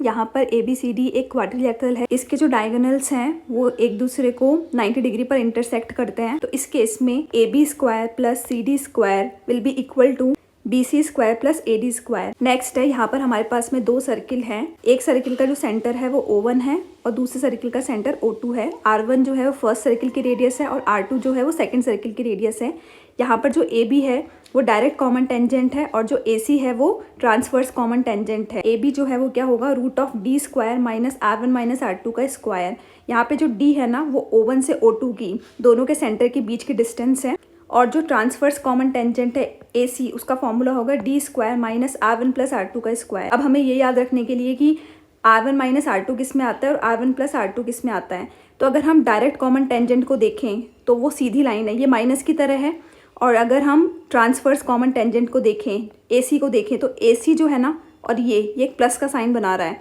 यहाँ पर ABCD एक क्वाड्रिलेटरल है। इसके जो डायगोनल्स हैं वो एक दूसरे को 90 डिग्री पर इंटरसेक्ट करते हैं। तो इस केस में AB square plus CD square will be equal to BC square plus AD square. Next है, यहाँ पर हमारे पास में 2 सर्किल हैं। एक सर्किल का जो सेंटर है वो O1 है और दूसरे सर्किल का सेंटर O2 है। R1 जो है वो फर्स्ट सर्किल की रेडियस है और R2 जो है वो सेकंड सर्किल की रेडियस है। यहाँ पर जो AB है वो डायरेक्ट कॉमन टेंजेंट है और जो AC है वो ट्रांसवर्स कॉमन टेंजेंट है। AB जो है वो क्या होगा, root of D square minus R1 minus R2 का स्क्वायर। यहाँ पे जो D है ना वो O1 से O2 की दोनों के सेंटर के बीच की डिस्टेंस है और जो ट्रांसवर्स कॉमन टेंजेंट है AC उसका फॉर्मूला होगा D square minus R1 plus R2 का स्क्वायर। अब हमें ये याद रखने के लिए कि R1 माइनस R2 किस में आता है और R1 प्लस R2 किस में आता है। तो अगर हम डायरेक्ट कॉमन टेंजेंट को देखें तो वो सीधी लाइन है, ये माइनस की तरह है। और अगर हम ट्रांसवर्स कॉमन टेंजेंट को देखें, AC को देखें, तो AC जो है ना और ये एक प्लस का साइन बना रहा है।